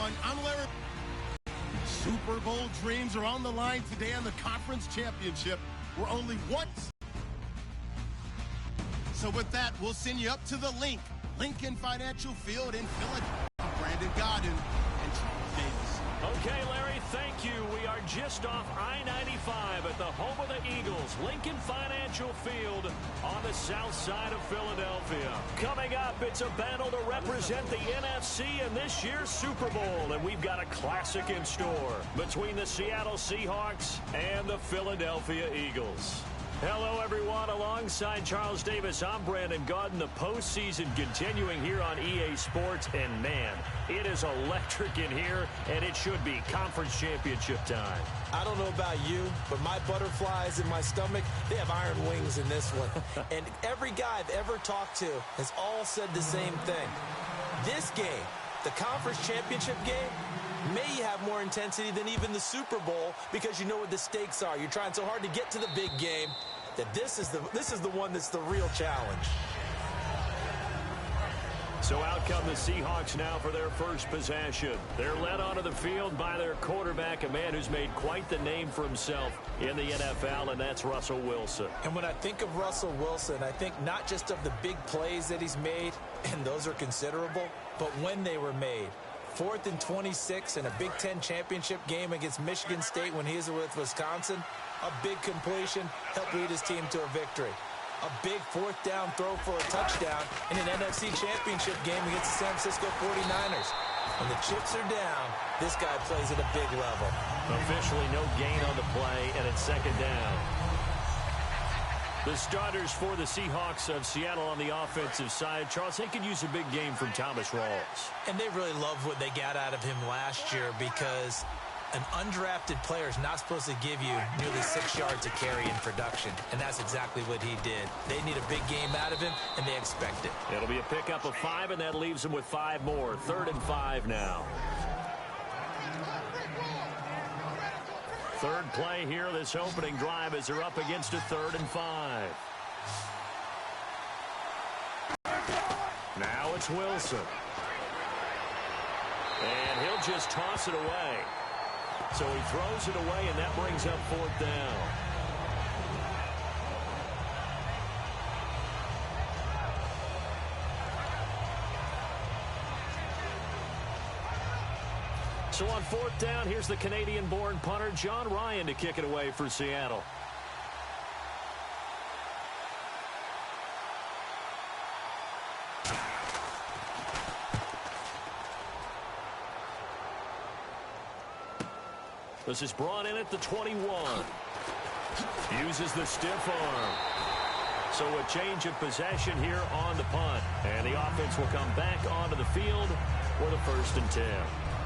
everyone. I'm Larry. Super Bowl dreams are on the line today on the conference championship. We're only once. So with that, we'll send you up to the Lincoln Financial Field in Philadelphia. Brandon Godden and Charles Davis. Okay, Larry, thank you. We are just off I-95 at the home of the Eagles, Lincoln Financial Field on the south side of Philadelphia. Coming up, it's a battle to represent the NFC in this year's Super Bowl, and we've got a classic in store between the Seattle Seahawks and the Philadelphia Eagles. Hello, everyone. Alongside Charles Davis, I'm Brandon Gaudin. The postseason continuing here on EA Sports. And, man, it is electric in here, and it should be conference championship time. I don't know about you, but my butterflies in my stomach, they have iron wings in this one. And every guy I've ever talked to has all said the same thing. This game, the conference championship game, may have more intensity than even the Super Bowl because you know what the stakes are. You're trying so hard to get to the big game that this is the one that's the real challenge. So out come the Seahawks now for their first possession. They're led onto the field by their quarterback, a man who's made quite the name for himself in the NFL, and that's Russell Wilson. And when I think of Russell Wilson, I think not just of the big plays that he's made, and those are considerable, but when they were made. 4th and 26 in a Big Ten championship game against Michigan State when he was with Wisconsin. A big completion helped lead his team to a victory. A big 4th down throw for a touchdown in an NFC championship game against the San Francisco 49ers. When the chips are down, this guy plays at a big level. Officially no gain on the play, and it's second down. The starters for the Seahawks of Seattle on the offensive side, Charles, they could use a big game from Thomas Rawls. And they really love what they got out of him last year because an undrafted player is not supposed to give you nearly 6 yards of carry in production, and that's exactly what he did. They need a big game out of him, and they expect it. It'll be a pickup of 5, and that leaves them with 5 more. 3rd and 5 now. Third play here, this opening drive, as they're up against a 3rd and 5. Now it's Wilson. And he'll just toss it away. So he throws it away, and that brings up 4th down. So on 4th down, here's the Canadian-born punter, John Ryan, to kick it away for Seattle. This is brought in at the 21. Uses the stiff arm. So a change of possession here on the punt. And the offense will come back onto the field for the 1st and 10.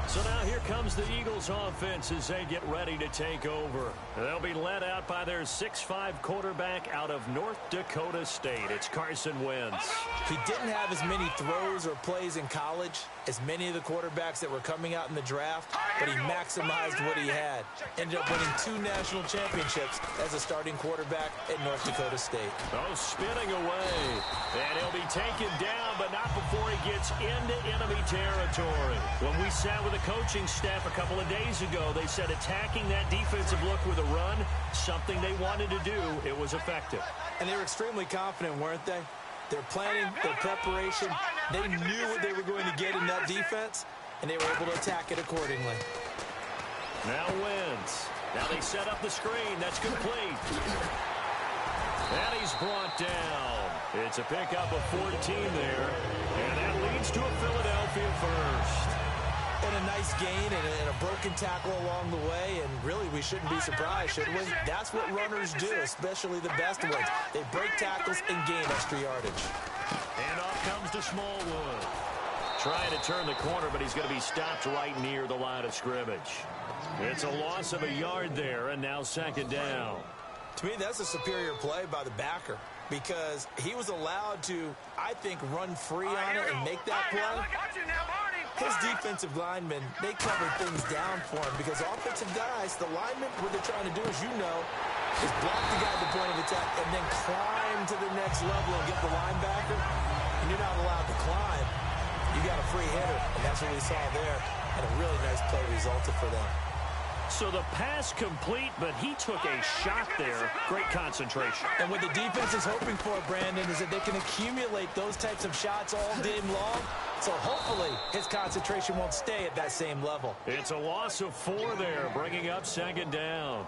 So now here comes the Eagles offense as they get ready to take over. They'll be led out by their 6'5" quarterback out of North Dakota State. It's Carson Wentz. He didn't have as many throws or plays in college as many of the quarterbacks that were coming out in the draft, but he maximized what he had. Ended up winning 2 national championships as a starting quarterback at North Dakota State. Oh, spinning away. And he'll be taken down, but not before he gets into enemy territory. When we sat with the coaching staff a couple of days ago, they said attacking that defensive look with a run, something they wanted to do, it was effective. And they were extremely confident, weren't they? Their planning, their preparation, they knew what they were going to get in that defense, and they were able to attack it accordingly. Now Wentz. Now they set up the screen. That's complete. And he's brought down. It's a pickup of 14 there, and that leads to a Philadelphia first. And a nice gain and a broken tackle along the way, and really we shouldn't be surprised, should we? That's what runners do, especially the best ones. They break tackles and gain extra yardage. And off comes to Smallwood. Trying to turn the corner, but he's going to be stopped right near the line of scrimmage. It's a loss of a yard there, and now 2nd down. To me, that's a superior play by the backer because he was allowed to, I think, run free on it and make that play. His defensive linemen, they covered things down for him because offensive guys, the linemen, what they're trying to do, as you know, is block the guy at the point of attack and then climb to the next level and get the linebacker. And you're not allowed to climb. You got a free hitter, and that's what we saw there. And and a really nice play resulted for them. So the pass complete, but he took a shot there. Great concentration. And what the defense is hoping for, Brandon, is that they can accumulate those types of shots all game long. So hopefully his concentration won't stay at that same level. It's a loss of 4 there, bringing up second down.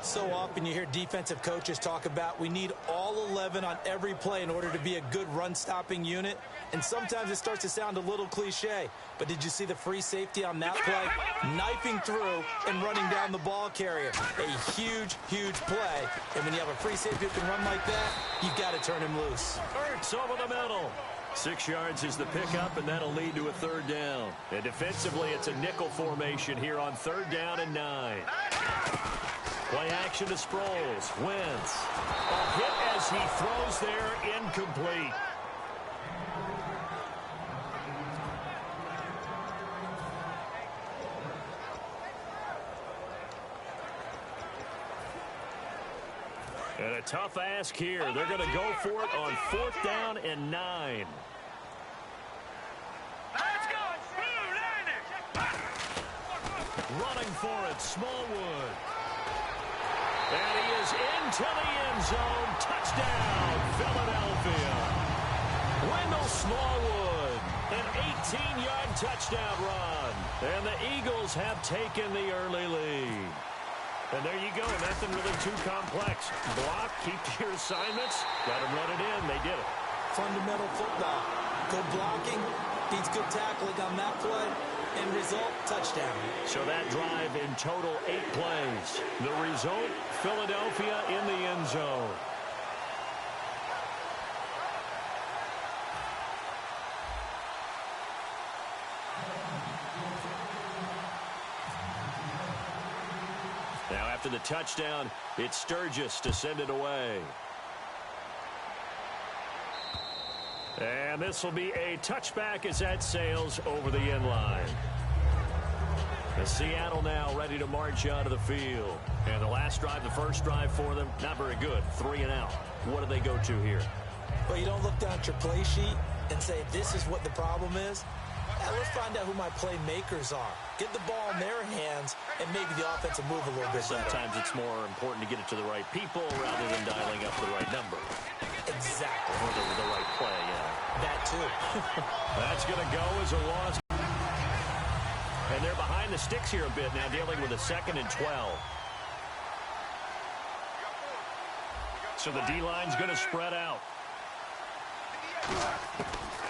So often you hear defensive coaches talk about we need all 11 on every play in order to be a good run-stopping unit. And sometimes it starts to sound a little cliche. But did you see the free safety on that play? Knifing through and running down the ball carrier. A huge, huge play. And when you have a free safety who can run like that, you've got to turn him loose. Ertz over the middle. 6 yards is the pickup, and that'll lead to a third down. And defensively, it's a nickel formation here on 3rd down and 9. Play action to Sproles. Wins. A hit as he throws there, incomplete. And a tough ask here. They're going to go for it on 4th down and 9. Let's go, Blue Niners! Running for it, Smallwood. And he is into the end zone. Touchdown, Philadelphia. Wendell Smallwood, an 18-yard touchdown run. And the Eagles have taken the early lead. And there you go, nothing really too complex. Block, keep to your assignments, let them run it in. They did it. Fundamental football. Good blocking, beats good tackling on that play. End result, touchdown. So that drive in total 8 plays. The result, Philadelphia in the end zone. Now after the touchdown, it's Sturgis to send it away. And this will be a touchback as that sails over the end line. And Seattle now ready to march out of the field. And the last drive, the first drive for them, not very good. 3 and out. What do they go to here? Well, you don't look down at your play sheet and say, this is what the problem is. Now, let's find out who my playmakers are. Get the ball in their hands, and maybe the offense will move a little bit better. Sometimes it's more important to get it to the right people rather than dialing up the right number. Exactly. Or the right play, yeah. That, too. That's going to go as a loss. And they're behind the sticks here a bit now, dealing with a 2nd and 12. So the D-line's going to spread out.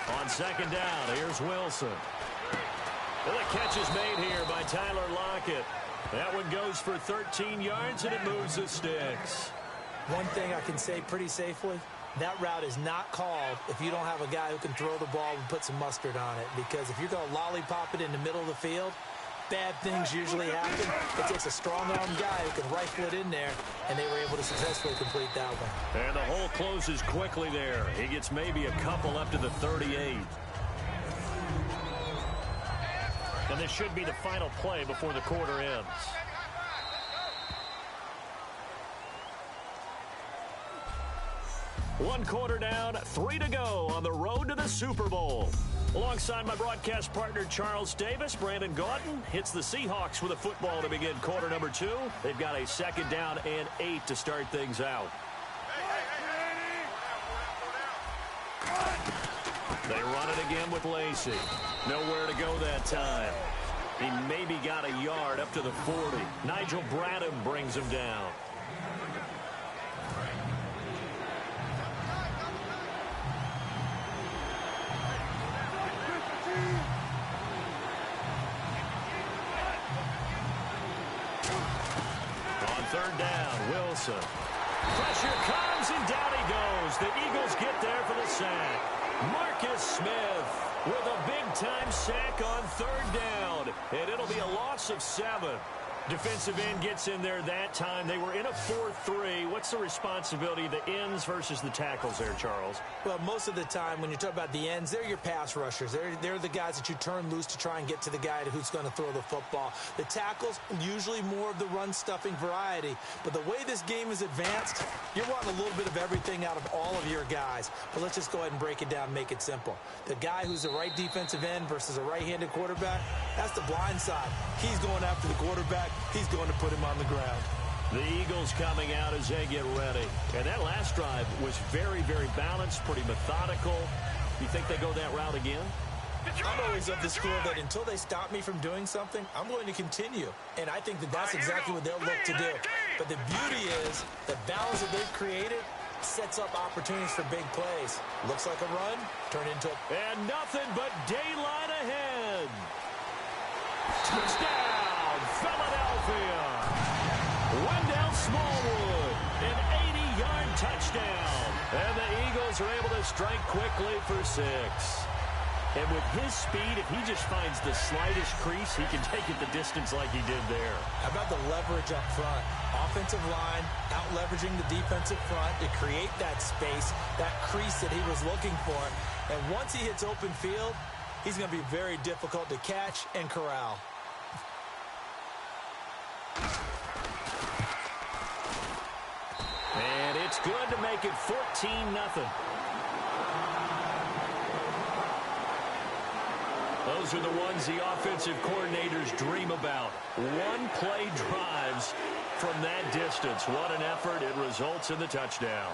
On 2nd down, here's Wilson. Well, the catch is made here by Tyler Lockett. That one goes for 13 yards, and it moves the sticks. One thing I can say pretty safely, that route is not called if you don't have a guy who can throw the ball and put some mustard on it. Because if you're going to lollipop it in the middle of the field, bad things usually happen. It takes a strong-armed guy who can rifle it in there, and they were able to successfully complete that one. And the hole closes quickly there. He gets maybe a couple up to the 38. And this should be the final play before the quarter ends. One quarter down, 3 to go on the road to the Super Bowl. Alongside my broadcast partner, Charles Davis, Brandon Gaudin hits the Seahawks with a football to begin quarter number 2. They've got a 2nd down and 8 to start things out. They run it again with Lacey. Nowhere to go that time. He maybe got a yard up to the 40. Nigel Bradham brings him down. On 3rd down, Wilson. Pressure comes, and down he goes. The Eagles get there for the sack. Marcus Smith with a big-time sack on 3rd down. And it'll be a loss of 7. Defensive end gets in there that time. They were in a 4-3. What's the responsibility of the ends versus the tackles there, Charles? Well, most of the time when you talk about the ends, they're your pass rushers. They're the guys that you turn loose to try and get to the guy who's going to throw the football. The tackles, usually more of the run-stuffing variety. But the way this game is advanced, you're wanting a little bit of everything out of all of your guys. But let's just go ahead and break it down and make it simple. The guy who's a right defensive end versus a right-handed quarterback, that's the blind side. He's going after the quarterback. He's going to put him on the ground. The Eagles coming out as they get ready. And that last drive was very, very balanced, pretty methodical. You think they go that route again? I'm always of the school that until they stop me from doing something, I'm going to continue. And I think that that's exactly what they'll look to do. But the beauty is the balance that they've created sets up opportunities for big plays. Looks like a run, turn into a... And nothing but daylight ahead. Touchdown, Philadelphia. Wendell Smallwood, an 80-yard touchdown. And the Eagles are able to strike quickly for 6. And with his speed, if he just finds the slightest crease, he can take it the distance like he did there. How about the leverage up front? Offensive line out-leveraging the defensive front to create that space, that crease that he was looking for. And once he hits open field, he's going to be very difficult to catch and corral. And it's good to make it 14-0. Those are the ones the offensive coordinators dream about. One-play drives from that distance. What an effort. It results in the touchdown.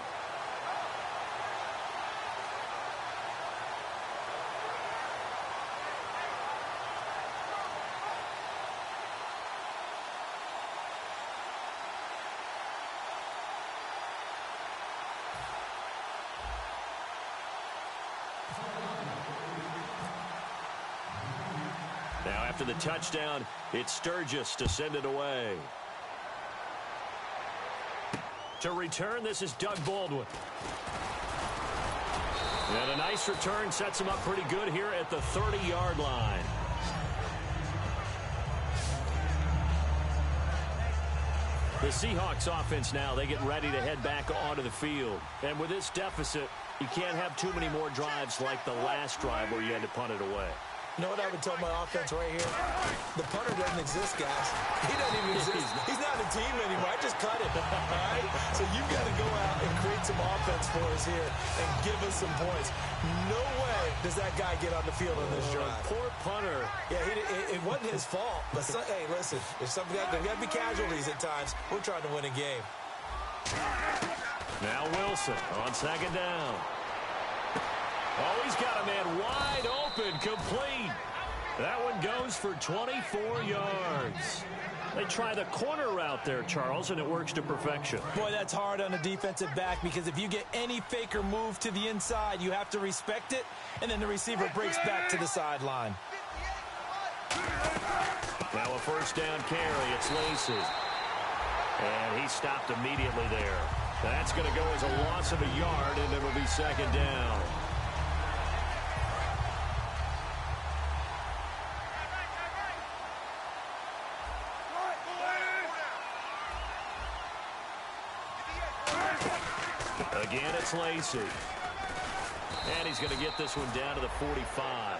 Now after the touchdown, it's Sturgis to send it away. To return, this is Doug Baldwin. And a nice return sets him up pretty good here at the 30-yard line. The Seahawks offense now, they get ready to head back onto the field. And with this deficit, you can't have too many more drives like the last drive where you had to punt it away. You know what I would tell my offense right here? The punter doesn't exist, guys. He doesn't even exist. He's not a team anymore. I just cut him, all right? So you've got to go out and create some offense for us here and give us some points. No way does that guy get on the field on this drive. Poor punter. Yeah, it wasn't his fault. But hey, listen, there's got to be casualties at times. We're trying to win a game. Now Wilson on second down. Oh, he's got a man wide open, complete. That one goes for 24 yards. They try the corner route there, Charles, and it works to perfection. Boy, that's hard on a defensive back because if you get any fake or move to the inside, you have to respect it, and then the receiver breaks back to the sideline. Now a first down carry. It's Lacey. And he stopped immediately there. That's going to go as a loss of a yard, and it'll be second down. Again, it's Lacey. And he's going to get this one down to the 45.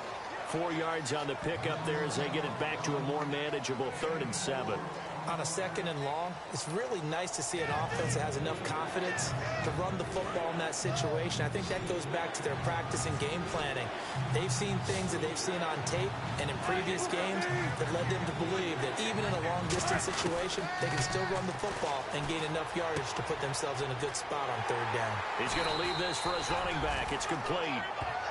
4 yards on the pickup there as they get it back to a more manageable 3rd and 7. On a second and long, it's really nice to see an offense that has enough confidence to run the football in that situation. I think that goes back to their practice and game planning. They've seen things that they've seen on tape and in previous games that led them to believe that even in a long-distance situation, they can still run the football and gain enough yardage to put themselves in a good spot on 3rd down. He's going to leave this for his running back. It's complete.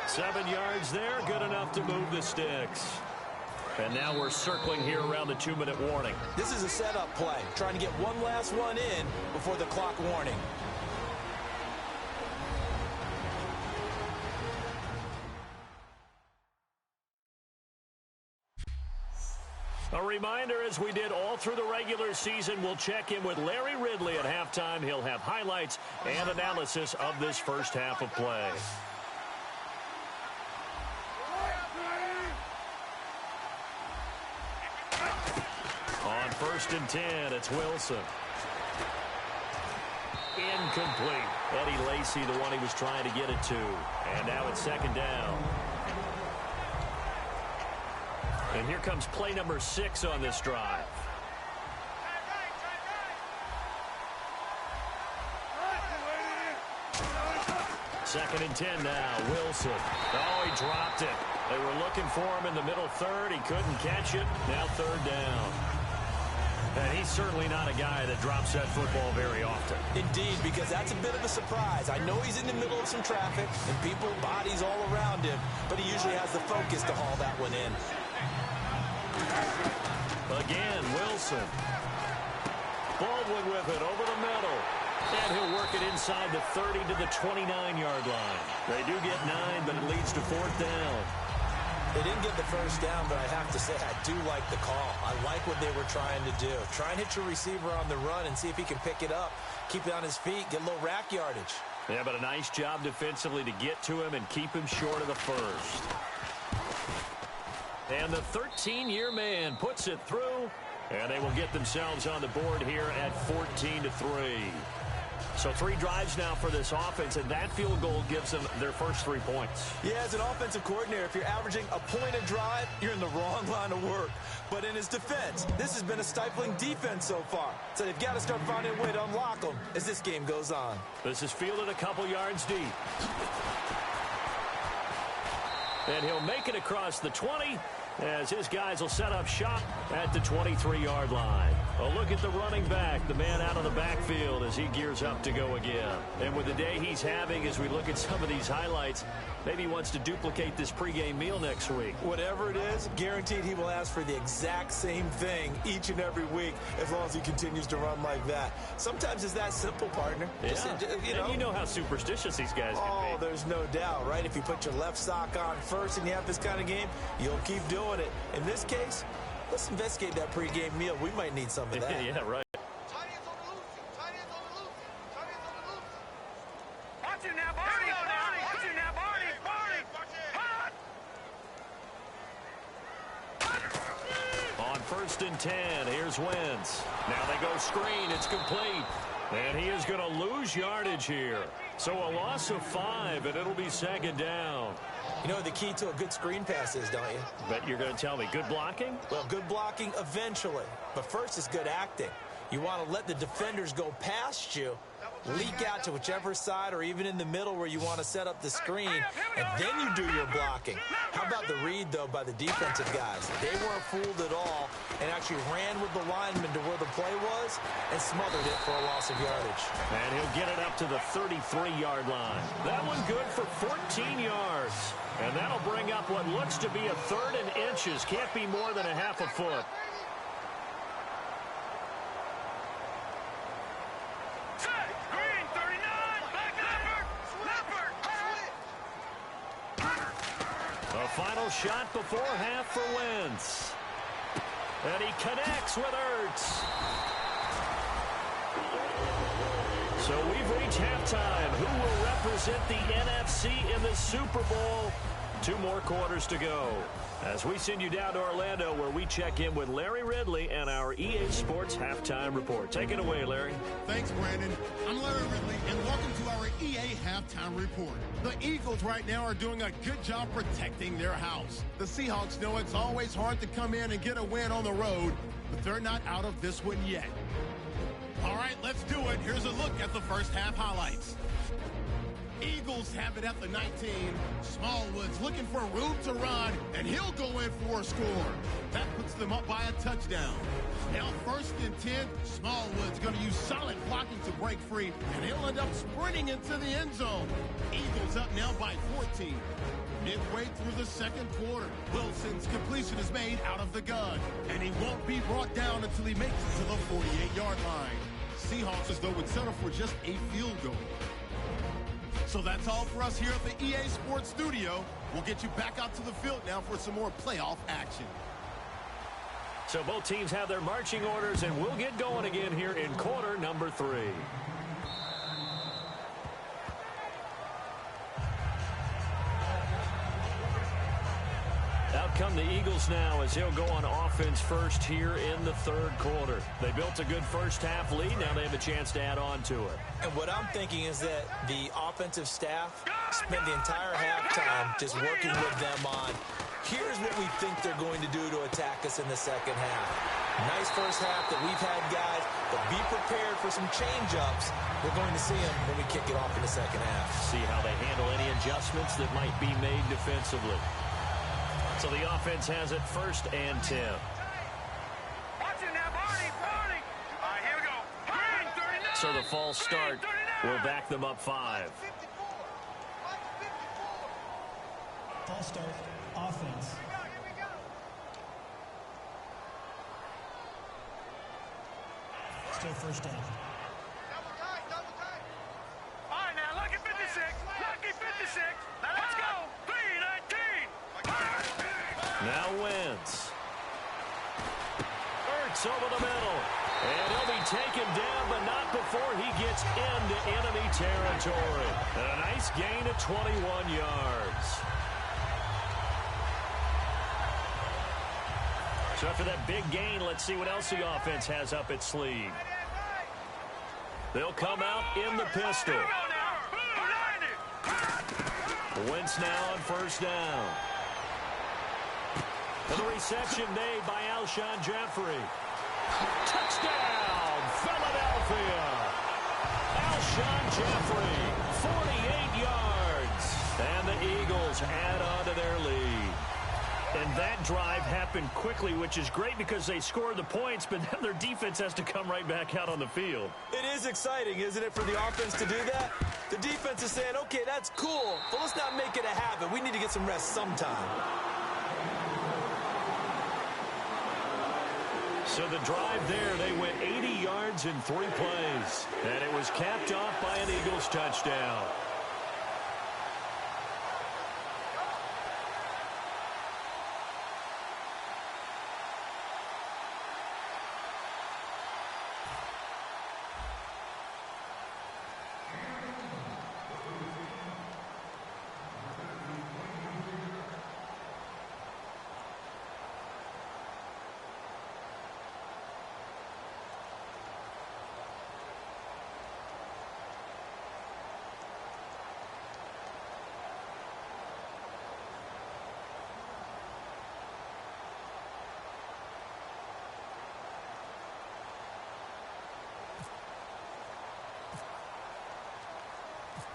7 yards there, good enough to move the sticks. And now we're circling here around the 2-minute warning. This is a setup play, trying to get one last one in before the clock warning. A reminder, as we did all through the regular season, we'll check in with Larry Ridley at halftime. He'll have highlights and analysis of this first half of play. On first and 10. It's Wilson. Incomplete. Eddie Lacy, the one he was trying to get it to. And now it's second down. And here comes play number 6 on this drive. Second and 10 now. Wilson. Oh, he dropped it. They were looking for him in the middle third. He couldn't catch it. Now third down. And he's certainly not a guy that drops that football very often. Indeed, because that's a bit of a surprise. I know he's in the middle of some traffic and people, bodies all around him, but he usually has the focus to haul that one in. Again, Wilson. Baldwin with it over the middle. And he'll work it inside the 30 to the 29-yard line. They do get 9, but it leads to fourth down. They didn't get the first down, but I have to say I do like the call. I like what they were trying to do. Try and hit your receiver on the run and see if he can pick it up. Keep it on his feet, get a little rack yardage. Yeah, but a nice job defensively to get to him and keep him short of the first. And the 13-year man puts it through, and they will get themselves on the board here at 14-3. So 3 drives now for this offense, and that field goal gives them their first 3 points. Yeah, as an offensive coordinator, if you're averaging a point a drive, you're in the wrong line of work. But in his defense, this has been a stifling defense so far. So they've got to start finding a way to unlock them as this game goes on. This is fielded a couple yards deep. And he'll make it across the 20 as his guys will set up shop at the 23-yard line. A look at the running back, the man out of the backfield as he gears up to go again. And with the day he's having, as we look at some of these highlights, maybe he wants to duplicate this pregame meal next week. Whatever it is, guaranteed he will ask for the exact same thing each and every week as long as he continues to run like that. Sometimes it's that simple, partner. Yeah. Just, And you know how superstitious these guys can be. Oh, there's no doubt, right? If you put your left sock on first and you have this kind of game, you'll keep doing it. In this case, let's investigate that pregame meal. We might need some of that. Yeah, right. Watch it now, Barney. Watch it now, Barney. On first and 10, here's Wentz. Now they go screen. It's complete. And he is going to lose yardage here. So a loss of 5, and it'll be second down. You know what the key to a good screen pass is, don't you? Bet you're going to tell me good blocking? Well, good blocking eventually. But first is good acting. You want to let the defenders go past you, leak out to whichever side or even in the middle where you want to set up the screen, and then you do your blocking. How about the read, though, by the defensive guys? They weren't fooled at all and actually ran with the lineman to where the play was and smothered it for a loss of yardage. And he'll get it up to the 33-yard line. That one good for 14 yards. And that'll bring up what looks to be a third and inches. Can't be more than a half a foot. Green, 39. Back Leopard. A final shot before half for Wentz. And he connects with Ertz. So we've reached halftime. Who will represent the NFC in the Super Bowl? 2 more quarters to go as we send you down to Orlando, where we check in with Larry Ridley and our EA Sports Halftime Report. Take it away, Larry. Thanks, Brandon. I'm Larry Ridley, and welcome to our EA Halftime Report. The Eagles right now are doing a good job protecting their house. The Seahawks know it's always hard to come in and get a win on the road, but they're not out of this one yet. All right, let's do it. Here's a look at the first half highlights. Eagles have it at the 19. Smallwood's looking for room to run, and he'll go in for a score. That puts them up by a touchdown. Now first and 10, Smallwood's going to use solid blocking to break free, and he'll end up sprinting into the end zone. Eagles up now by 14. Midway through the second quarter, Wilson's completion is made out of the gun, and he won't be brought down until he makes it to the 48-yard line. Seahawks, though, would settle for just a field goal. So that's all for us here at the EA Sports Studio. We'll get you back out to the field now for some more playoff action. So both teams have their marching orders, and we'll get going again here in quarter number 3. Out Out come the Eagles now as he'll go on offense first here in the third quarter. They built a good first-half lead. Now they have a chance to add on to it. And what I'm thinking is that the offensive staff spent the entire halftime just working with them on, here's what we think they're going to do to attack us in the second half. Nice first half that we've had, guys, but be prepared for some change-ups. We're going to see them when we kick it off in the second half. See how they handle any adjustments that might be made defensively. So the offense has it 1st and 10. Watch it now, Barney. All right, here we go. Green, 39. So the false start will back them up 5. False start, offense. Still first down. All right, now, lucky 56. Lucky 56. Now, let's go. 3-19. Now Wentz. Ertz over the middle. And he'll be taken down, but not before he gets into enemy territory. And a nice gain of 21 yards. So after that big gain, let's see what else the offense has up its sleeve. They'll come out in the pistol. Wentz now on first down. And the reception made by Alshon Jeffrey. Touchdown, Philadelphia. Alshon Jeffrey, 48 yards. And the Eagles add on to their lead. And that drive happened quickly, which is great because they scored the points, but then their defense has to come right back out on the field. It is exciting, isn't it, for the offense to do that? The defense is saying, okay, that's cool, but let's not make it a habit. We need to get some rest sometime. So the drive there, they went 80 yards in 3 plays. And it was capped off by an Eagles touchdown.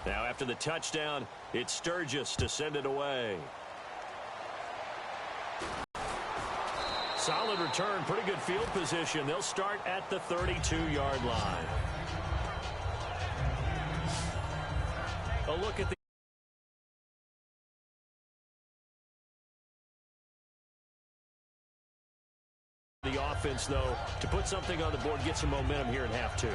Now after the touchdown, it's Sturgis to send it away. Solid return, pretty good field position. They'll start at the 32-yard line. A look at the offense, though, to put something on the board, get some momentum here in half 2.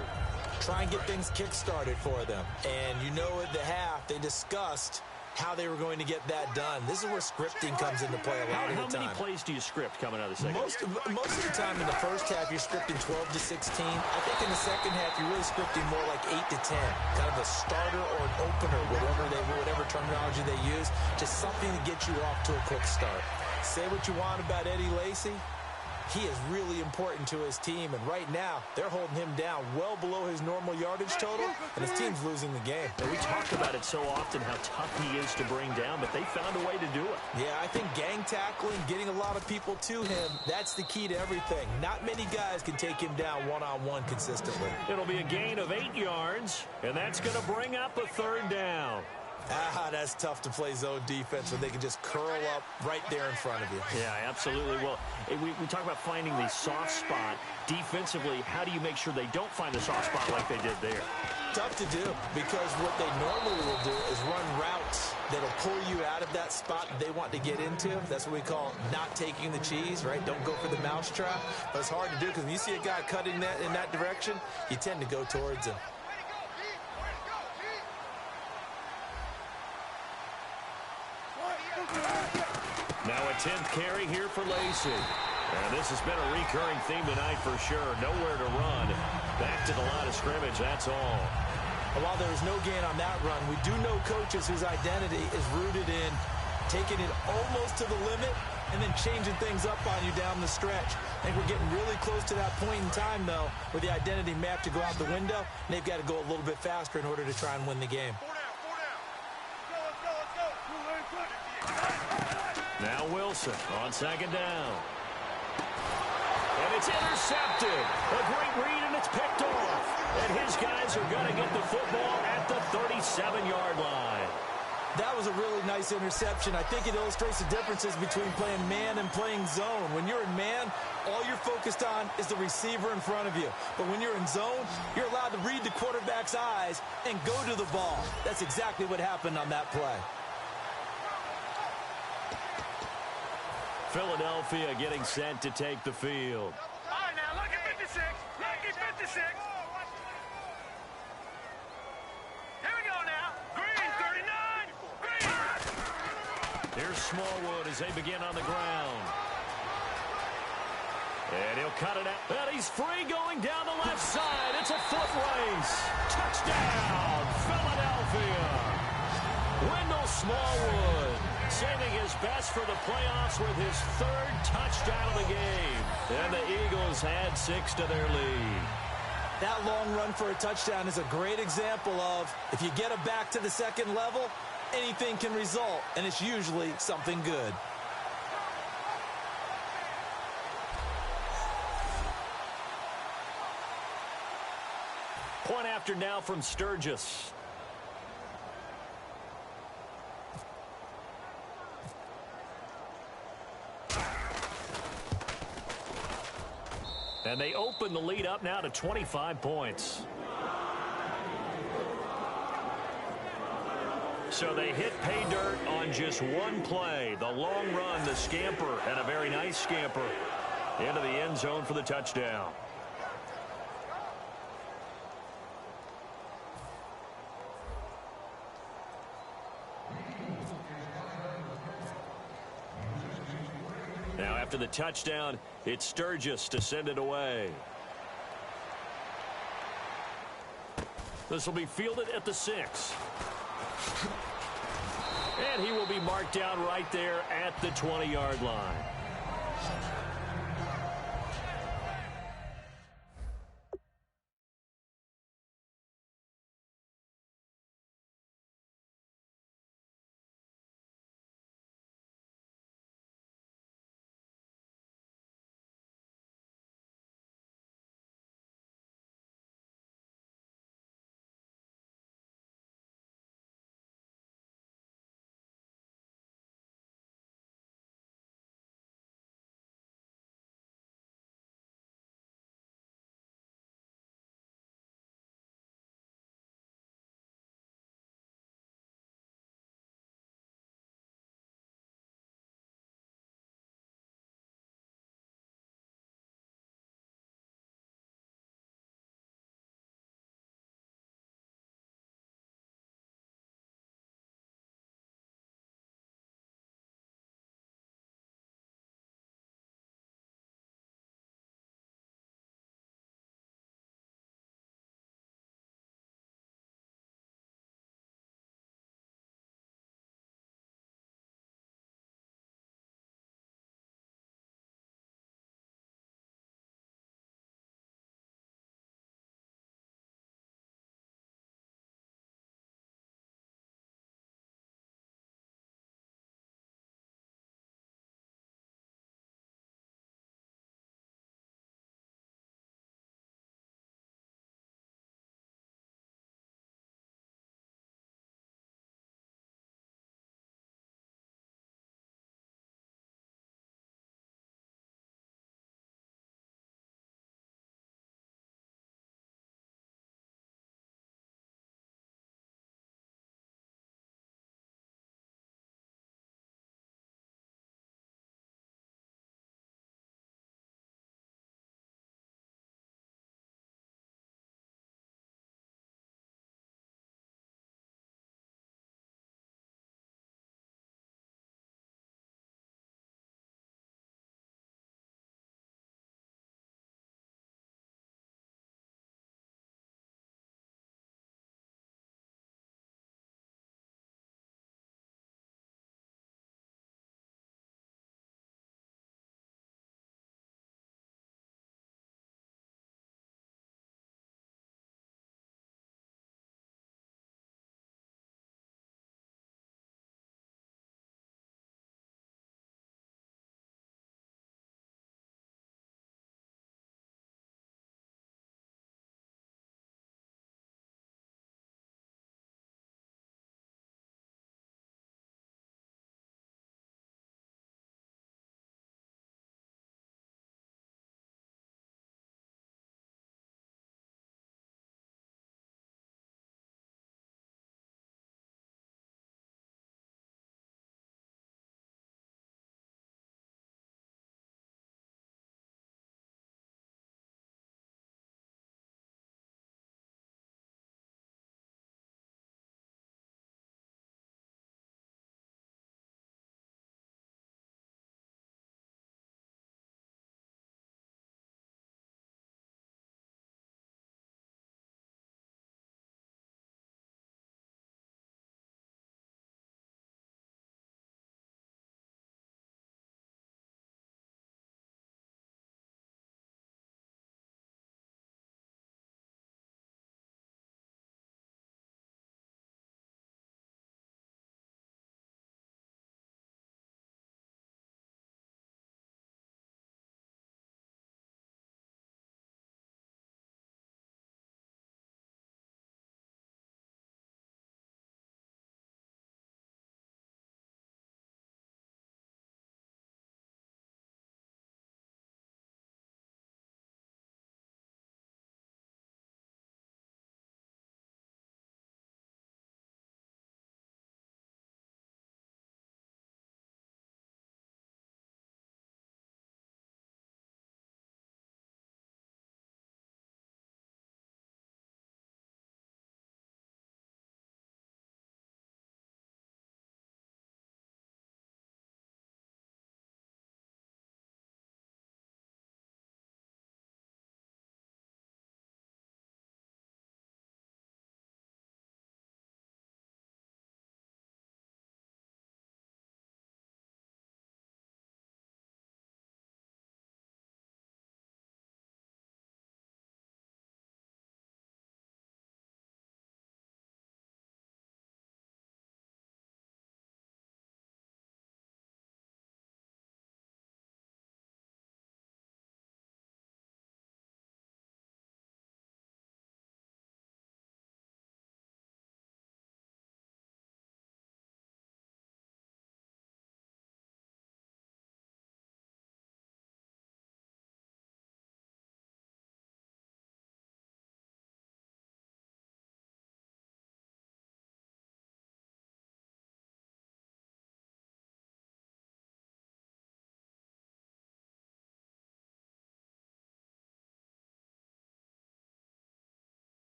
Try and get things kick-started for them. And you know at the half, they discussed how they were going to get that done. This is where scripting comes into play a lot of the time. How many plays do you script coming out of the second? Most of the time in the first half, you're scripting 12 to 16. I think in the second half, you're really scripting more like 8 to 10. Kind of a starter or an opener, whatever terminology they use. Just something to get you off to a quick start. Say what you want about Eddie Lacy. He is really important to his team, and right now, they're holding him down well below his normal yardage total, and his team's losing the game. And we talk about it so often, how tough he is to bring down, but they found a way to do it. Yeah, I think gang tackling, getting a lot of people to him, that's the key to everything. Not many guys can take him down one-on-one consistently. It'll be a gain of 8 yards, and that's going to bring up a 3rd down. That's tough to play zone defense when they can just curl up right there in front of you. Yeah, absolutely. Well, we talk about finding the soft spot. Defensively, how do you make sure they don't find the soft spot like they did there? Tough to do, because what they normally will do is run routes that'll pull you out of that spot they want to get into. That's what we call not taking the cheese, right? Don't go for the mousetrap. But it's hard to do because when you see a guy cutting that in that direction, you tend to go towards him. Now a 10th carry here for Lacy. And this has been a recurring theme tonight for sure. Nowhere to run. Back to the line of scrimmage, that's all. While there was no gain on that run, we do know coaches whose identity is rooted in taking it almost to the limit and then changing things up on you down the stretch. I think we're getting really close to that point in time, though, where the identity map to go out the window, and they've got to go a little bit faster in order to try and win the game. Now Wilson on second down. And it's intercepted. A great read, and it's picked off. And his guys are going to get the football at the 37-yard line. That was a really nice interception. I think it illustrates the differences between playing man and playing zone. When you're in man, all you're focused on is the receiver in front of you. But when you're in zone, you're allowed to read the quarterback's eyes and go to the ball. That's exactly what happened on that play. Philadelphia getting set to take the field. All right, now, lucky 56. Lucky 56. Here we go now. Green, 39. Green. Here's Smallwood as they begin on the ground. And he'll cut it out. And he's free going down the left side. It's a foot race. Touchdown, Philadelphia. Wendell Smallwood saving his best for the playoffs with his third touchdown of the game. And the Eagles add 6 to their lead. That long run for a touchdown is a great example of if you get it back to the second level, anything can result, and it's usually something good. Point after now from Sturgis. And they open the lead up now to 25 points. So they hit pay dirt on just one play. The long run, the scamper, and a very nice scamper into the end zone for the touchdown. Now after the touchdown, it's Sturgis to send it away. This will be fielded at the 6. And he will be marked down right there at the 20-yard line.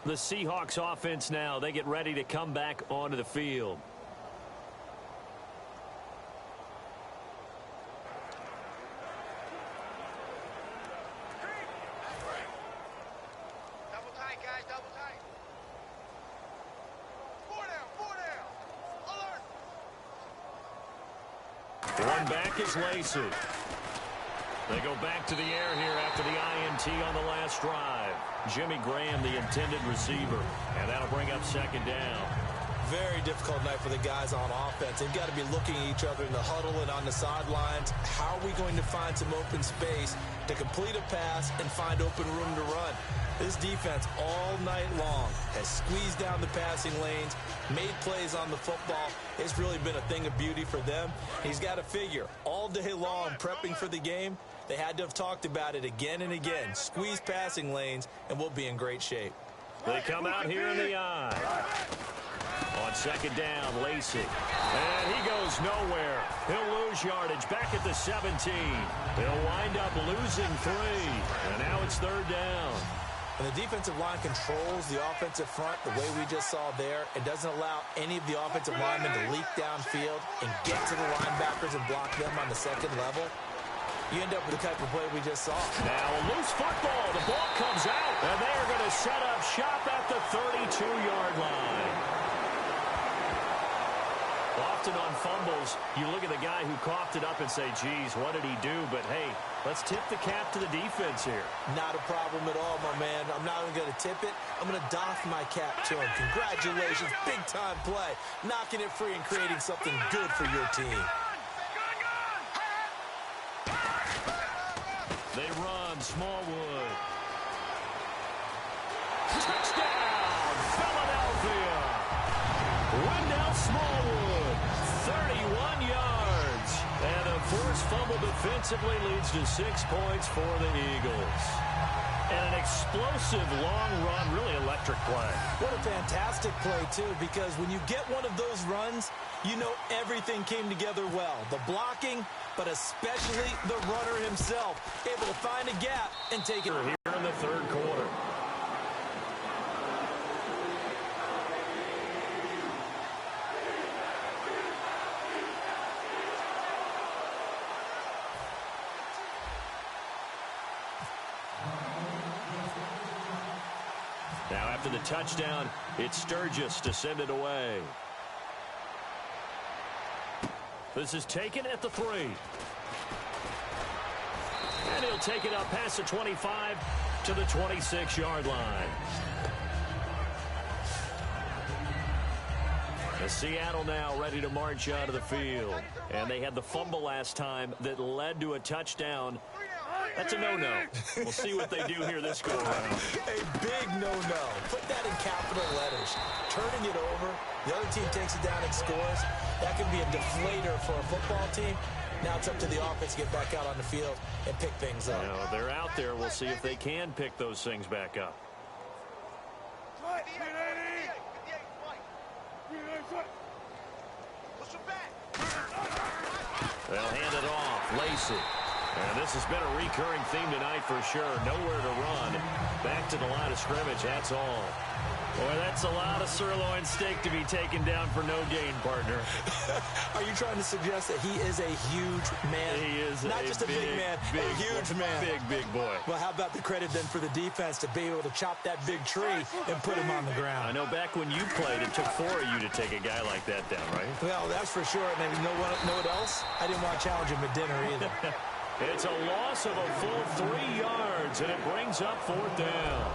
The Seahawks offense now, they get ready to come back onto the field. Double tight, guys, double tight. Four down, alert. One back is Lacey. They go back to the air here after the INT on the last drive. Jimmy Graham, the intended receiver, and that'll bring up second down. Very difficult night for the guys on offense. They've got to be looking at each other in the huddle and on the sidelines. How are we going to find some open space to complete a pass and find open room to run? This defense all night long has squeezed down the passing lanes, made plays on the football. It's really been a thing of beauty for them. He's got to figure all day long prepping for the game. They had to have talked about it again and again. Squeeze passing lanes, and we'll be in great shape. They come out here in the eye. On second down, Lacey. And he goes nowhere. He'll lose yardage back at the 17. He'll wind up losing 3. And now it's third down. When the defensive line controls the offensive front the way we just saw there, it doesn't allow any of the offensive linemen to leak downfield and get to the linebackers and block them on the second level. You end up with the type of play we just saw. Now a loose football. The ball comes out, and they are going to set up shop at the 32-yard line. Often on fumbles, you look at the guy who coughed it up and say, geez, what did he do? But, hey, let's tip the cap to the defense here. Not a problem at all, my man. I'm not even going to tip it. I'm going to doff my cap to him. Congratulations. Big-time play. Knocking it free and creating something good for your team. They run, Smallwood. Touchdown, Philadelphia. Wendell Smallwood, 31 yards. And a forced fumble defensively leads to 6 points for the Eagles. And an explosive long run, really electric play. What a fantastic play, too, because when you get one of those runs, you know everything came together well. The blocking, but especially the runner himself, able to find a gap and take it. Here in the third quarter. Now after the touchdown, it's Sturgis to send it away. This is taken at the 3. And he'll take it up past the 25 to the 26-yard line. And Seattle now ready to march out of the field. And they had the fumble last time that led to a touchdown. That's a no-no. We'll see what they do here this go-around. A big no-no. Put that in capital letters. Turning it over, the other team takes it down and scores. That can be a deflator for a football team. Now it's up to the offense to get back out on the field and pick things up. Now, they're out there. We'll see if they can pick those things back up. They'll hand it off. Lacey. And this has been a recurring theme tonight for sure. Nowhere to run. Back to the line of scrimmage. That's all. Boy, that's a lot of sirloin steak to be taken down for no gain, partner. Are you trying to suggest that he is a huge man? He is not just a big man, a huge man. Big boy. Well, how about the credit then for the defense to be able to chop that big tree and put him on the ground? I know back when you played, it took 4 of you to take a guy like that down, right? Well, that's for sure. And you know what else? I didn't want to challenge him at dinner either. It's a loss of a full 3 yards, and it brings up fourth down.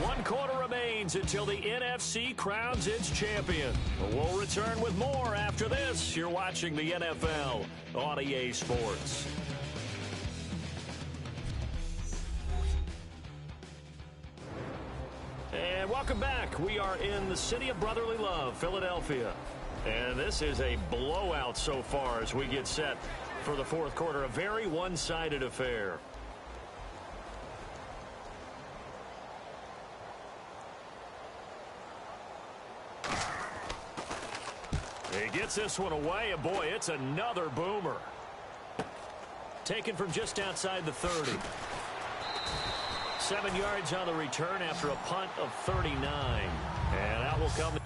1 quarter remains until the NFC crowns its champion. We'll return with more after this. You're watching the NFL on EA Sports. And welcome back. We are in the city of brotherly love, Philadelphia. And this is a blowout so far as we get set for the fourth quarter. A very one-sided affair. He gets this one away, and boy, it's another boomer. 7 yards on the return after a punt of 39. And that will come.